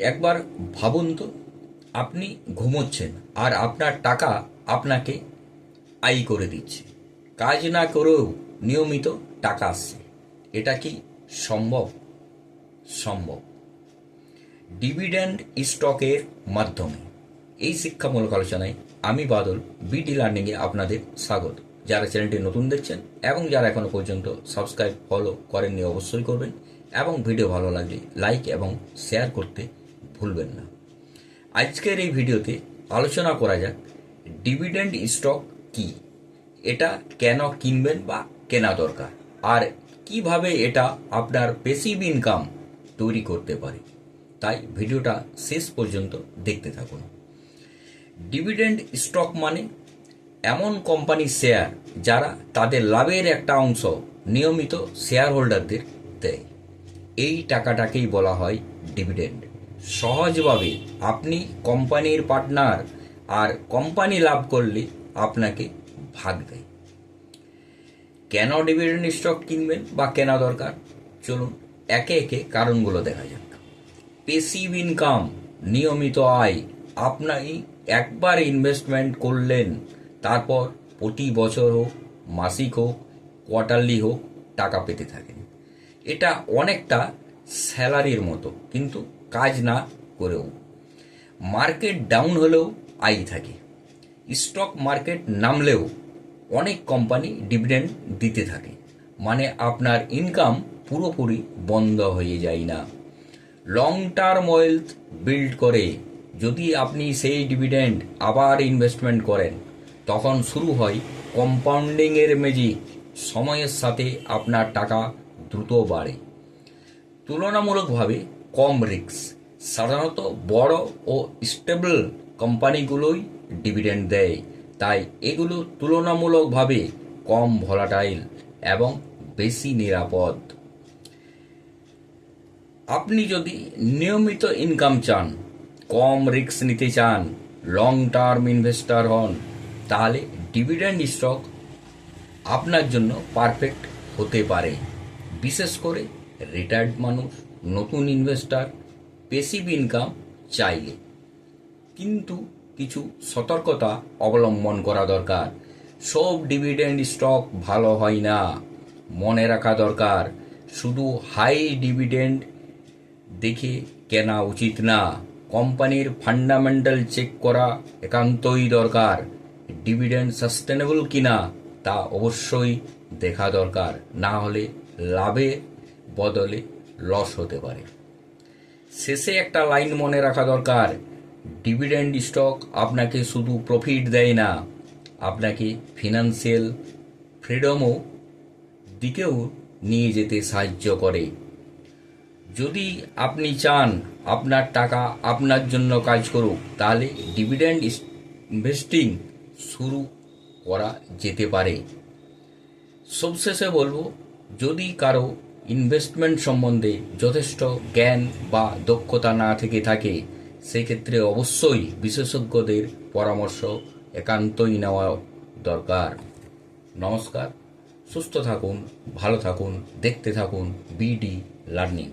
একবার ভাবুন তো, আপনি ঘুমোচ্ছেন আর আপনার টাকা আপনাকে আয় করে দিচ্ছে। কাজ না করেও নিয়মিত টাকা আসছে। এটা কি সম্ভব? সম্ভব। ডিভিডেন্ড স্টকের মাধ্যমে। এই শিক্ষামূলক আলোচনায় আমি বাদল বিটি লার্নিংয়ে আপনাদের স্বাগত। যারা চ্যানেলটি নতুন দেখছেন এবং যারা এখনো পর্যন্ত সাবস্ক্রাইব ফলো করেননি অবশ্যই করবেন, এবং ভিডিও ভালো লাগলে লাইক এবং শেয়ার করতে ভুলবেন না। আজকের এই ভিডিওতে আলোচনা করা যাক ডিভিডেন্ড স্টক কি, এটা কেন কিনবেন বা কেনা দরকার, আর কিভাবে এটা আপনার প্যাসিভ ইনকাম তৈরি করতে পারে। তাই ভিডিওটা শেষ পর্যন্ত দেখতে থাকুন। ডিভিডেন্ড স্টক মানে এমন কোম্পানি শেয়ার যারা তাদের লাভের একটা অংশ নিয়মিত শেয়ার হোল্ডারদের দেয়। এই টাকাটাকেই বলা হয় ডিভিডেন্ড। সহজভাবে আপনি কোম্পানির পার্টনার, আর কোম্পানি লাভ করলে আপনাকে ভাগ দেয়। কেন ডিভিডেন্ড স্টক কিনবেন বা কেনা দরকার, চলুন একে একে কারণগুলো দেখা যাক। প্যাসিভ ইনকাম, নিয়মিত আয়। আপনি একবার ইনভেস্টমেন্ট করলেন, তারপর প্রতি বছর হোক, মাসিক হোক, কোয়ার্টারলি হোক, টাকা পেতে থাকেন। এটা অনেকটা স্যালারির মতো, কিন্তু কাজ না করেও। মার্কেট ডাউন হলেও আয় থাকে। স্টক মার্কেট নামলেও অনেক কোম্পানি ডিভিডেন্ড দিতে থাকে, মানে আপনার ইনকাম পুরোপুরি বন্ধ হয়ে যায় না। লং টার্ম ওয়েলথ বিল্ড করে। যদি আপনি সেই ডিভিডেন্ড আবার ইনভেস্টমেন্ট করেন, তখন শুরু হয় কম্পাউন্ডিংয়ের ম্যাজিক। সময়ের সাথে আপনার টাকা দ্রুত বাড়ে। তুলনামূলকভাবে কম রিস্ক। সাধারণত বড় ও স্টেবল কোম্পানিগুলোই ডিভিডেন্ড দেয়, তাই এগুলো তুলনামূলকভাবে কম ভলাটাইল এবং বেশি নিরাপদ। আপনি যদি নিয়মিত ইনকাম চান, কম রিস্ক নিতে চান, লং টার্ম ইনভেস্টর হন, তাহলে ডিভিডেন্ড স্টক আপনার জন্য পারফেক্ট হতে পারে। বিশেষ করে রিটায়ার্ড মানুষ, নতুন ইনভেস্টর, প্যাসিভ ইনকাম চাইলে। কিন্তু কিছু সতর্কতা অবলম্বন করা দরকার। সব ডিভিডেন্ড স্টক ভালো হয় না। মনে রাখা দরকার, শুধু হাই ডিভিডেন্ড দেখে কেনা উচিত না। কোম্পানির ফান্ডামেন্টাল চেক করা একান্তই দরকার। ডিভিডেন্ড সাস্টেনেবল কিনা তা অবশ্যই দেখা দরকার, না হলে লাভের বদলে লস হতে পারে। শেষে একটা লাইন মনে রাখা দরকার, ডিভিডেন্ড স্টক আপনাকে শুধু প্রফিট দেয় না, আপনাকে ফিনান্সিয়াল ফ্রিডমও দিকেও নিয়ে যেতে সাহায্য করে। যদি আপনি চান আপনার টাকা আপনার জন্য কাজ করুক, তাহলে ডিভিডেন্ড ইনভেস্টিং শুরু করা যেতে পারে। সবশেষে বলবো, যদি কারো ইনভেস্টমেন্ট সম্বন্ধে যথেষ্ট জ্ঞান বা দক্ষতা না থেকে থাকে, সেক্ষেত্রে অবশ্যই বিশেষজ্ঞদের পরামর্শ একান্তই নেওয়া দরকার। নমস্কার, সুস্থ থাকুন, ভালো থাকুন, দেখতে থাকুন বিডি লার্নিং।